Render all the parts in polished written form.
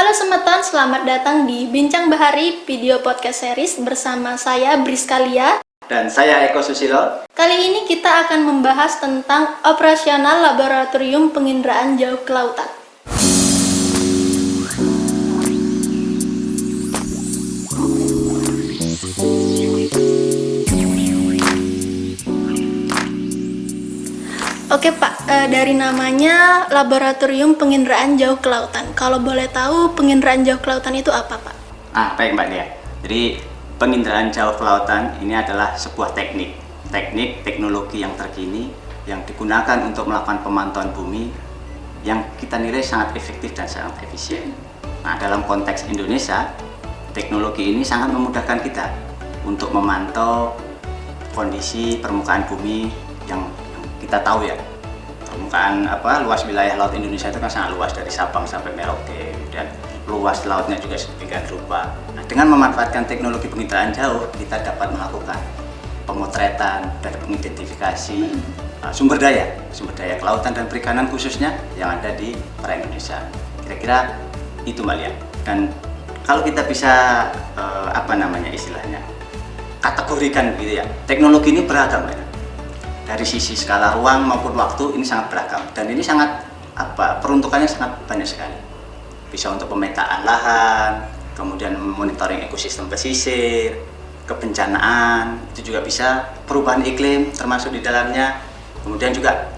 Halo Semeton, selamat datang di Bincang Bahari Video Podcast Series bersama saya Briskalia dan saya Eko Susilo. Kali ini kita akan membahas tentang operasional laboratorium penginderaan jauh ke lautan. Oke Pak, dari namanya Laboratorium Penginderaan Jauh ke Lautan. Kalau boleh tahu, penginderaan jauh ke lautan itu apa Pak? Baik Mbak Lia. Jadi penginderaan jauh ke lautan ini adalah sebuah teknologi yang terkini yang digunakan untuk melakukan pemantauan bumi yang kita nilai sangat efektif dan sangat efisien. Nah, dalam konteks Indonesia, teknologi ini sangat memudahkan kita untuk memantau kondisi permukaan bumi yang kita tahu ya, permukaan luas wilayah laut Indonesia itu kan sangat luas, dari Sabang sampai Merauke, dan luas lautnya juga sedemikian rupa. Nah, dengan memanfaatkan teknologi penginderaan jauh, kita dapat melakukan pemotretan dan mengidentifikasi sumber daya kelautan dan perikanan khususnya yang ada di perairan Indonesia. Kira-kira itu Mbak Lia. Dan kalau kita bisa istilahnya kategorikan gitu ya, teknologi ini beragam ya. Dari sisi skala ruang maupun waktu ini sangat beragam, dan ini sangat peruntukannya sangat banyak sekali. Bisa untuk pemetaan lahan, kemudian monitoring ekosistem pesisir, kebencanaan, itu juga bisa perubahan iklim termasuk di dalamnya. Kemudian juga,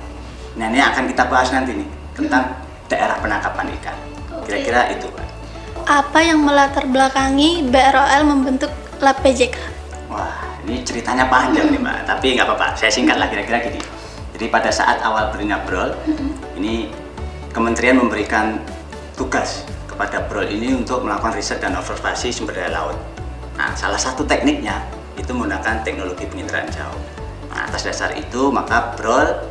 nah ini akan kita bahas nanti nih tentang daerah penangkapan ikan. Kira-kira itu Pak. Apa yang melatar belakangi BROL membentuk Lab PJK? Wah, ini ceritanya panjang nih Mbak, tapi nggak apa-apa, saya singkat lah kira-kira gini. Jadi pada saat awal berdirinya BROL, ini Kementerian memberikan tugas kepada BROL ini untuk melakukan riset dan observasi sumber daya laut. Nah, salah satu tekniknya itu menggunakan teknologi penginderaan jauh. Nah, atas dasar itu maka BROL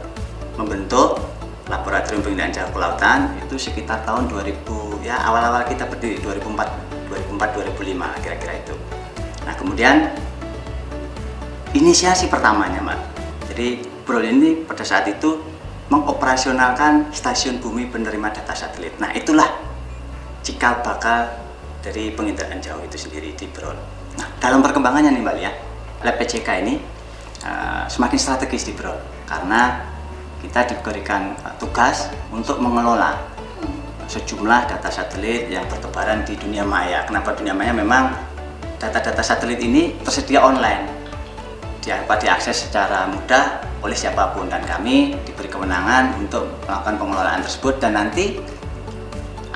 membentuk Laboratorium Penginderaan Jauh ke Lautan itu sekitar tahun 2000 ya, awal-awal kita berdiri 2004-2005 kira-kira itu. Nah, kemudian inisiasi pertamanya Mbak, jadi BROL ini pada saat itu mengoperasionalkan stasiun bumi penerima data satelit. Nah, itulah cikal bakal dari penginderaan jauh itu sendiri di BROL. Nah, dalam perkembangannya nih Mbak Lia, Lab PJK ini semakin strategis di BROL karena kita diberikan tugas untuk mengelola sejumlah data satelit yang bertebaran di dunia maya. Kenapa dunia maya? Memang data-data satelit ini tersedia online, dapat diakses secara mudah oleh siapapun, dan kami diberi kewenangan untuk melakukan pengelolaan tersebut. Dan nanti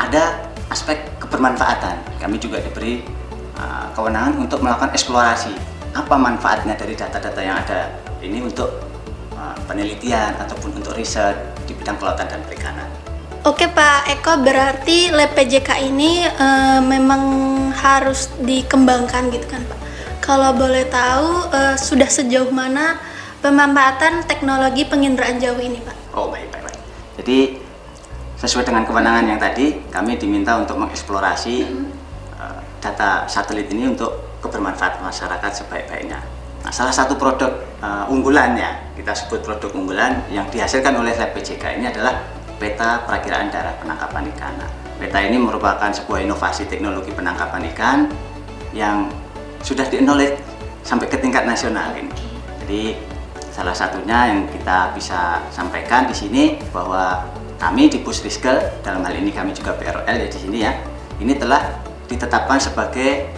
ada aspek kebermanfaatan, kami juga diberi kewenangan untuk melakukan eksplorasi apa manfaatnya dari data-data yang ada ini untuk penelitian ataupun untuk riset di bidang kelautan dan perikanan. Oke Pak Eko, berarti Lab PJK ini memang harus dikembangkan gitu kan Pak? Kalau boleh tahu, sudah sejauh mana pemanfaatan teknologi penginderaan jauh ini Pak? Oh baik. Jadi sesuai dengan kewenangan yang tadi, kami diminta untuk mengeksplorasi data satelit ini untuk kebermanfaatan masyarakat sebaik-baiknya. Nah, salah satu produk unggulannya, kita sebut produk unggulan yang dihasilkan oleh Lab PJK ini adalah peta perakiraan daerah penangkapan ikan. Nah, peta ini merupakan sebuah inovasi teknologi penangkapan ikan yang sudah di-acknowledge sampai ke tingkat nasional ini. Jadi salah satunya yang kita bisa sampaikan di sini bahwa kami di Pusriskel, dalam hal ini kami juga BROL ya di sini ya, ini telah ditetapkan sebagai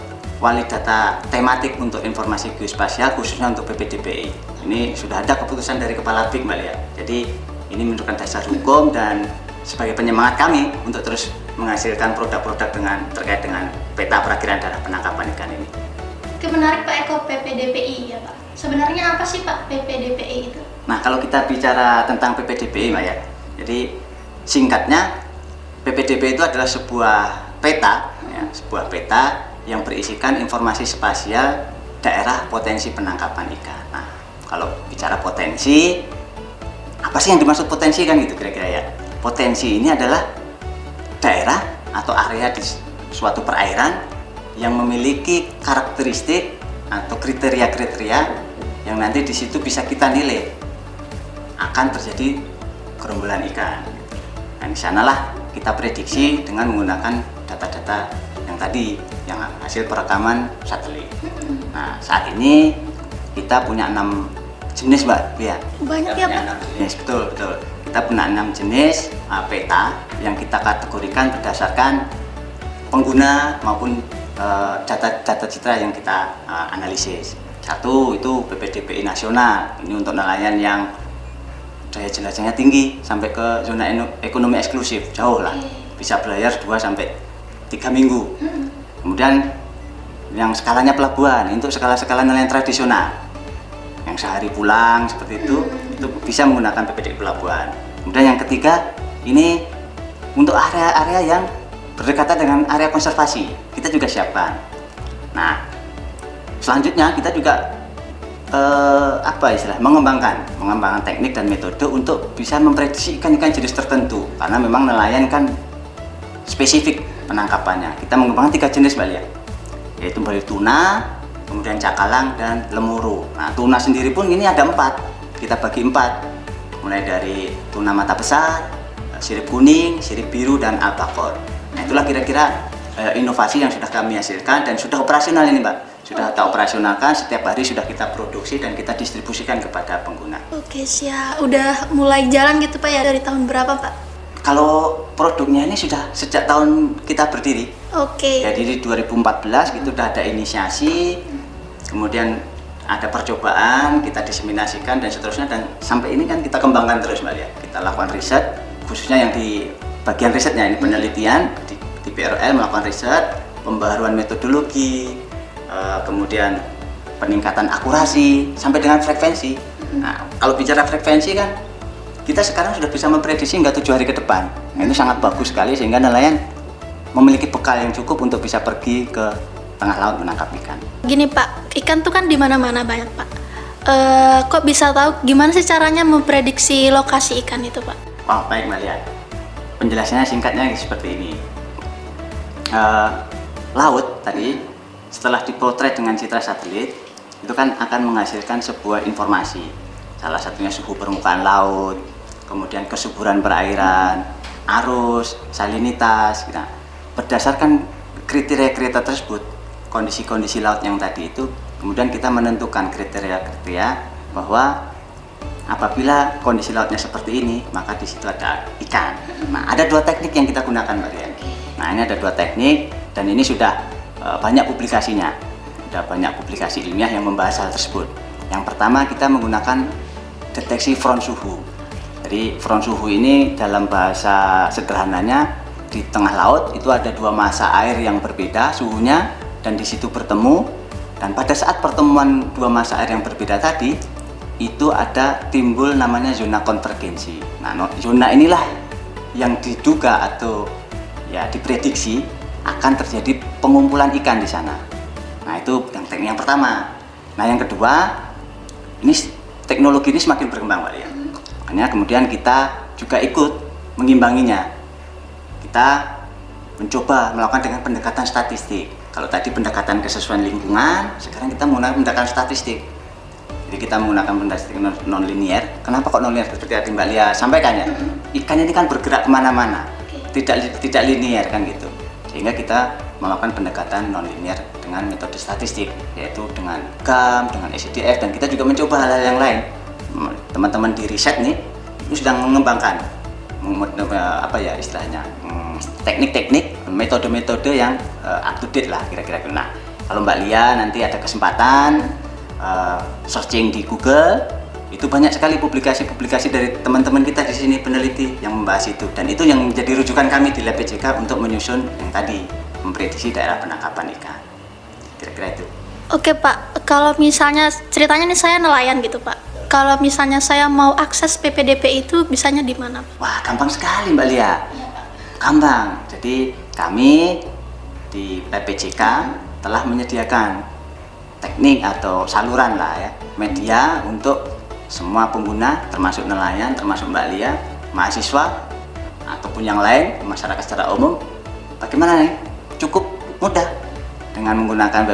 wali data tematik untuk informasi geospasial khususnya untuk PPDBI. Ini sudah ada keputusan dari Kepala BIG Mbak Lia. Jadi ini menunjukkan dasar hukum dan sebagai penyemangat kami untuk terus menghasilkan produk-produk terkait dengan peta perakiraan daerah penangkapan ikan ini. Oke, menarik Pak Eko, PPDBI ya Pak. Sebenarnya apa sih Pak PPDBI itu? Nah, kalau kita bicara tentang PPDBI Mbak ya, jadi singkatnya PPDBI itu adalah sebuah peta yang berisikan informasi spasial daerah potensi penangkapan ikan. Nah, kalau bicara potensi, apa sih yang dimaksud potensi kan gitu kira-kira ya? Potensi ini adalah daerah atau area di suatu perairan yang memiliki karakteristik atau kriteria-kriteria yang nanti di situ bisa kita nilai akan terjadi gerombolan ikan. Nah, di sanalah kita prediksi dengan menggunakan data-data yang tadi, yang hasil perekaman satelit. Nah, saat ini kita punya 6 jenis, Mbak. Ya. Banyak ya, Pak? 6 jenis, betul. Kita punya 6 jenis peta yang kita kategorikan berdasarkan pengguna maupun data citra yang kita analisis. Satu itu PPDBI nasional, ini untuk nelayan yang daya jelajahnya tinggi sampai ke zona ekonomi eksklusif, jauh lah, bisa berlayar 2 sampai 3 minggu. Kemudian yang skalanya pelabuhan, untuk skala-skala nelayan tradisional yang sehari pulang seperti itu bisa menggunakan PPDBI pelabuhan. Kemudian yang ketiga ini untuk area-area yang berdekatan dengan area konservasi, kita juga siapkan. Nah, selanjutnya kita juga mengembangkan teknik dan metode untuk bisa memprediksi ikan-ikan jenis tertentu, karena memang nelayan kan spesifik penangkapannya. Kita mengembangkan 3 jenis, Mbak Lia, yaitu dari tuna, kemudian cakalang dan lemuru. Nah, tuna sendiri pun ini ada 4, kita bagi 4, mulai dari tuna mata besar, sirip kuning, sirip biru, dan albacore. Nah, itulah kira-kira inovasi yang sudah kami hasilkan dan sudah operasional ini, Mbak. Sudah kita operasionalkan, setiap hari sudah kita produksi dan kita distribusikan kepada pengguna. Oke, siap. Udah mulai jalan gitu, Pak, ya? Dari tahun berapa, Pak? Kalau produknya ini sudah sejak tahun kita berdiri. Oke. Jadi di 2014 itu sudah ada inisiasi, kemudian ada percobaan, kita diseminasikan dan seterusnya, dan sampai ini kan kita kembangkan terus, Mbak Lia. Kita lakukan riset, khususnya yang di bagian risetnya ini penelitian di PRL, melakukan riset, pembaharuan metodologi, kemudian peningkatan akurasi sampai dengan frekuensi. Nah, kalau bicara frekuensi kan kita sekarang sudah bisa memprediksi hingga 7 hari ke depan. Nah, itu sangat bagus sekali sehingga nelayan memiliki bekal yang cukup untuk bisa pergi ke tengah laut menangkap ikan. Gini, Pak, ikan tuh kan di mana-mana banyak, Pak. Kok bisa tahu gimana sih caranya memprediksi lokasi ikan itu, Pak? Oh, baik, Mbak Lia. Penjelasannya singkatnya seperti ini. Laut tadi setelah dipotret dengan citra satelit itu kan akan menghasilkan sebuah informasi, salah satunya suhu permukaan laut, kemudian kesuburan perairan, arus, salinitas. Nah, berdasarkan kriteria-kriteria tersebut, kondisi-kondisi laut yang tadi itu, kemudian kita menentukan kriteria-kriteria bahwa apabila kondisi lautnya seperti ini, maka di situ ada ikan. Nah, ada 2 teknik yang kita gunakan, Mbak Rian. Nah, ini ada 2 teknik dan ini sudah banyak publikasinya. Sudah banyak publikasi ilmiah yang membahas hal tersebut. Yang pertama, kita menggunakan deteksi front suhu. Jadi front suhu ini dalam bahasa sederhananya, di tengah laut itu ada 2 massa air yang berbeda suhunya dan di situ bertemu, dan pada saat pertemuan 2 massa air yang berbeda tadi itu ada timbul namanya zona konvergensi. Nah, zona inilah yang diduga atau ya diprediksi akan terjadi pengumpulan ikan di sana. Nah, itu yang teknik yang pertama. Nah, yang kedua, ini teknologi ini semakin berkembang, Pak Lia. Makanya kemudian kita juga ikut mengimbanginya. Kita mencoba melakukan dengan pendekatan statistik. Kalau tadi pendekatan kesesuaian lingkungan, sekarang kita menggunakan pendekatan statistik. Jadi kita menggunakan pendekatan non-linear. Kenapa kok non-linear? Seperti tadi Mbak Lia sampaikan ya, ikan ini kan bergerak kemana-mana, tidak linear kan gitu. Sehingga kita melakukan pendekatan non-linear dengan metode statistik, yaitu dengan GAM, dengan SCDF, dan kita juga mencoba hal-hal yang lain. Teman-teman di riset nih itu sedang mengembangkan teknik-teknik, metode-metode yang up to date lah kira-kira. Nah, kalau Mbak Lia nanti ada kesempatan searching di Google, itu banyak sekali publikasi-publikasi dari teman-teman kita di sini peneliti yang membahas itu, dan itu yang menjadi rujukan kami di LabPJK untuk menyusun yang tadi, memprediksi daerah penangkapan ikan. Kira-kira itu. Oke, Pak, kalau misalnya ceritanya nih saya nelayan gitu, Pak. Kalau misalnya saya mau akses PPDB itu bisanya di mana, Pak? Wah, gampang sekali, Mbak Lia. Gampang. Jadi kami di LabPJK telah menyediakan teknik atau saluran lah ya, media untuk semua pengguna, termasuk nelayan, termasuk Mbak Lia, mahasiswa ataupun yang lain, masyarakat secara umum. Bagaimana nih? Cukup mudah dengan menggunakan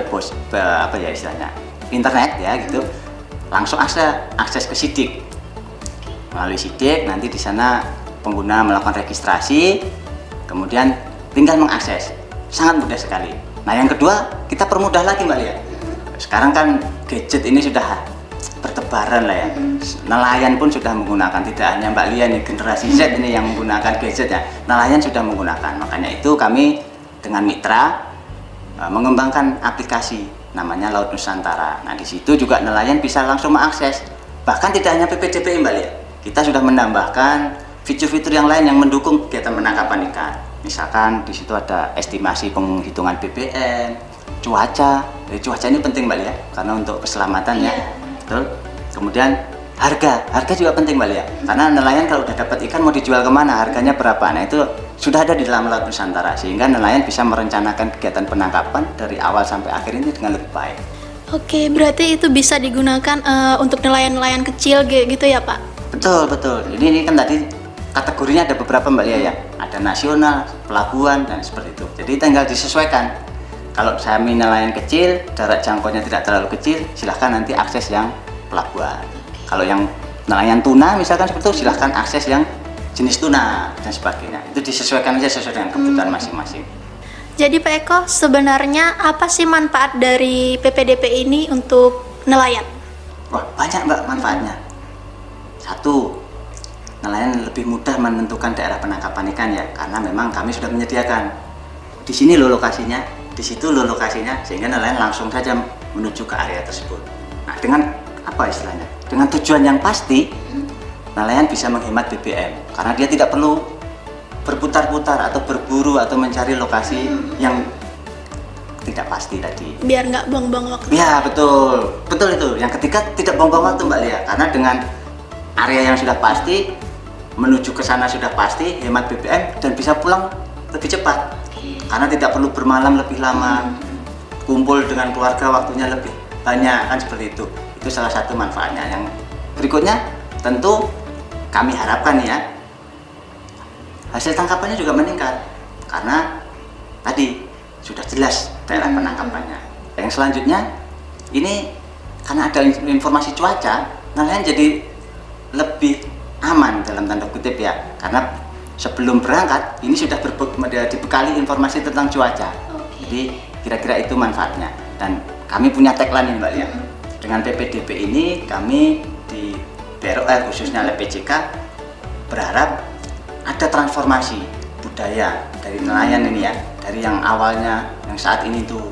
internet ya gitu. Langsung akses ke Sidik. Melalui Sidik nanti di sana pengguna melakukan registrasi, kemudian tinggal mengakses. sangat mudah sekali. Nah yang kedua, kita permudah lagi Mbak Lia. Sekarang kan gadget ini sudah bertebaran lah ya. Nelayan pun sudah menggunakan, tidak hanya Mbak Lia nih, generasi Z ini yang menggunakan gadget ya. Nelayan sudah menggunakan. Makanya itu kami dengan mitra mengembangkan aplikasi namanya Laut Nusantara. Nah di situ juga nelayan bisa langsung mengakses. Bahkan tidak hanya PPDPI Mbak Lia. Kita sudah menambahkan fitur-fitur yang lain yang mendukung kegiatan penangkapan ikan. Misalkan di situ ada estimasi penghitungan BBM, cuaca. Jadi cuaca ini penting Mbak Lia, karena untuk keselamatan ya. Betul. Kemudian harga juga penting Mbak Lia. Karena nelayan kalau udah dapat ikan mau dijual kemana, harganya berapa. Nah itu sudah ada di dalam Laut Nusantara, sehingga nelayan bisa merencanakan kegiatan penangkapan dari awal sampai akhir ini dengan lebih baik. Oke, berarti itu bisa digunakan untuk nelayan-nelayan kecil gitu ya Pak? Betul. Ini kan tadi kategorinya ada beberapa Mbak Lia ya. Ada nasional, pelabuhan, dan seperti itu. Jadi tinggal disesuaikan. Kalau kami nelayan kecil, jarak jangkaunya tidak terlalu kecil, silahkan nanti akses yang pelabuhan. Kalau yang nelayan tuna misalkan seperti itu, silahkan akses yang jenis tuna dan sebagainya. Itu disesuaikan aja sesuai dengan kebutuhan masing-masing. Jadi Pak Eko, sebenarnya apa sih manfaat dari PPDP ini untuk nelayan? Wah, banyak Mbak manfaatnya. Satu, nelayan lebih mudah menentukan daerah penangkapan ikan ya, karena memang kami sudah menyediakan. Di sini loh lokasinya, di situ loh lokasinya, sehingga nelayan langsung saja menuju ke area tersebut. Nah, dengan apa istilahnya? Dengan tujuan yang pasti, nelayan bisa menghemat BBM, karena dia tidak perlu berputar-putar atau berburu atau mencari lokasi yang tidak pasti tadi. Biar nggak buang-buang waktu. Ya betul itu. Yang ketiga tidak buang-buang waktu Mbak Lia, karena dengan area yang sudah pasti, menuju ke sana sudah pasti, hemat BBM dan bisa pulang lebih cepat. Karena tidak perlu bermalam lebih lama, kumpul dengan keluarga waktunya lebih banyak, kan seperti itu. Itu salah satu manfaatnya. Yang berikutnya tentu kami harapkan ya, hasil tangkapannya juga meningkat, karena tadi sudah jelas daerah penangkapannya. Yang selanjutnya, ini karena ada informasi cuaca, nelayan jadi lebih aman dalam tanda kutip ya, karena sebelum berangkat ini sudah dibekali informasi tentang cuaca. Jadi kira-kira itu manfaatnya. Dan kami punya tagline Mbak Lia. Dengan PPDP ini kami di BROL khususnya LPJK berharap ada transformasi budaya dari nelayan ini ya, dari yang awalnya yang saat ini tuh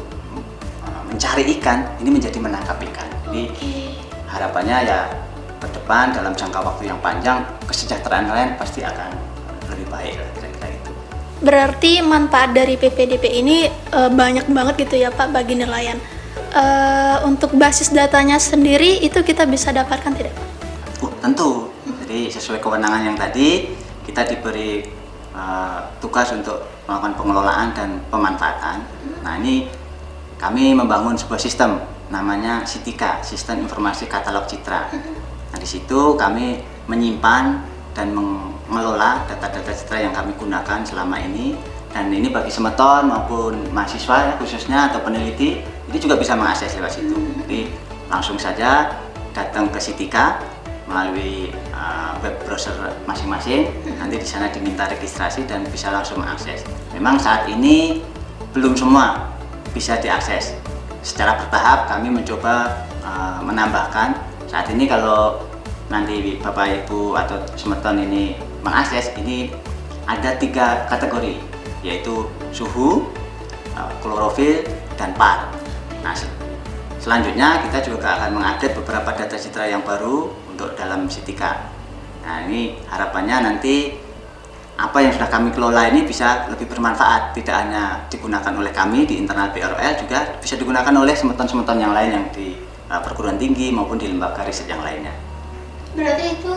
mencari ikan, ini menjadi menangkap ikan. Jadi harapannya ya ke depan dalam jangka waktu yang panjang kesejahteraan nelayan pasti akan lebih baik, kira-kira itu. Berarti manfaat dari PPDP ini banyak banget gitu ya Pak bagi nelayan. Untuk basis datanya sendiri itu kita bisa dapatkan tidak Pak? Tentu. Jadi sesuai kewenangan yang tadi kita diberi tugas untuk melakukan pengelolaan dan pemanfaatan. Nah ini kami membangun sebuah sistem namanya SITIKA, Sistem Informasi Katalog Citra. Nah di situ kami menyimpan dan mengelola data-data citra yang kami gunakan selama ini, dan ini bagi semeton maupun mahasiswa ya, khususnya atau peneliti, ini juga bisa mengakses lewat situ. Jadi langsung saja datang ke SITIKA melalui web browser masing-masing, nanti di sana diminta registrasi dan bisa langsung mengakses. Memang saat ini belum semua bisa diakses. Secara bertahap kami mencoba menambahkan. Saat ini kalau nanti Bapak Ibu atau semeton ini mengakses, ini ada 3 kategori, yaitu suhu, klorofil, dan PAR. Nah, selanjutnya kita juga akan mengupdate beberapa data citra yang baru untuk dalam SITIKA. Nah ini harapannya nanti apa yang sudah kami kelola ini bisa lebih bermanfaat, tidak hanya digunakan oleh kami di internal BROL, juga bisa digunakan oleh semeton-semeton yang lain yang di perguruan tinggi maupun di lembaga riset yang lainnya. Berarti itu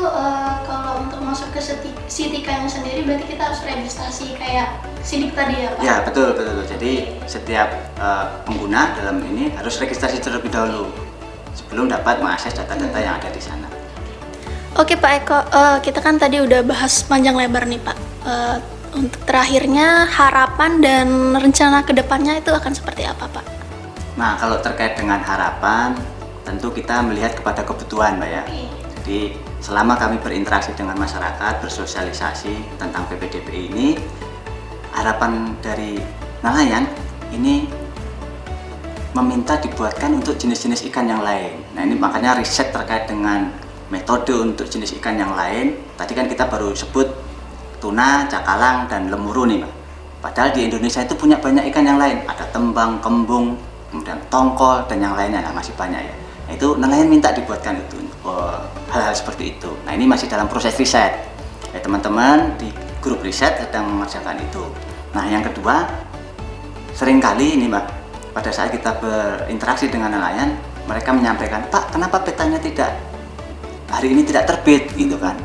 kalau untuk masuk ke SITIKA yang sendiri berarti kita harus registrasi kayak SIDIK tadi ya Pak? Ya betul. Jadi setiap pengguna dalam ini harus registrasi terlebih dahulu sebelum dapat mengakses data-data yang ada di sana. Oke Pak Eko, kita kan tadi udah bahas panjang lebar nih Pak. Untuk terakhirnya harapan dan rencana kedepannya itu akan seperti apa Pak? Nah kalau terkait dengan harapan, tentu kita melihat kepada kebutuhan Mbak ya. Jadi selama kami berinteraksi dengan masyarakat, bersosialisasi tentang PPDP ini, harapan dari nelayan ini meminta dibuatkan untuk jenis-jenis ikan yang lain. Nah ini makanya riset terkait dengan metode untuk jenis ikan yang lain. Tadi kan kita baru sebut tuna, cakalang, dan lemuru nih Pak. Padahal di Indonesia itu punya banyak ikan yang lain. Ada tembang, kembung, kemudian tongkol, dan yang lainnya. Nah, masih banyak ya. Nah, itu nelayan minta dibuatkan itu hal-hal seperti itu. Nah ini masih dalam proses riset. Ya, teman-teman di grup riset sedang mengerjakan itu. Nah yang kedua, seringkali ini Mbak, pada saat kita berinteraksi dengan nelayan, mereka menyampaikan, Pak, kenapa petanya hari ini tidak terbit, gitu kan?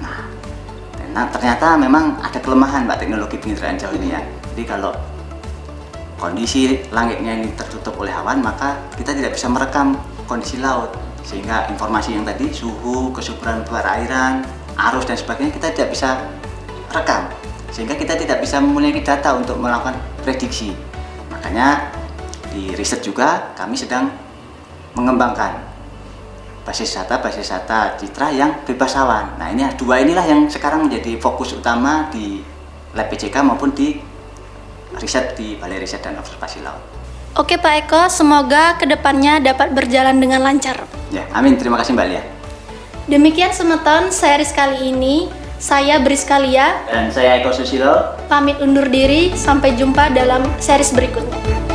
Nah, ternyata memang ada kelemahan Mbak teknologi penginderaan jauh ini ya. Jadi kalau kondisi langitnya ini tertutup oleh awan, maka kita tidak bisa merekam kondisi laut, sehingga informasi yang tadi suhu, kesuburan perairan, arus dan sebagainya kita tidak bisa rekam, sehingga kita tidak bisa memiliki data untuk melakukan prediksi. Makanya di riset juga kami sedang mengembangkan basis data citra yang bebas awan. Nah ini dua inilah yang sekarang menjadi fokus utama di Lab PJK maupun di riset di Balai Riset dan Observasi Laut. Oke Pak Eko, semoga kedepannya dapat berjalan dengan lancar. Ya, amin. Terima kasih Mbak Lia. Demikian Semeton series kali ini. Saya Briska Lia Dan saya Eko Susilo. pamit undur diri, sampai jumpa dalam series berikutnya.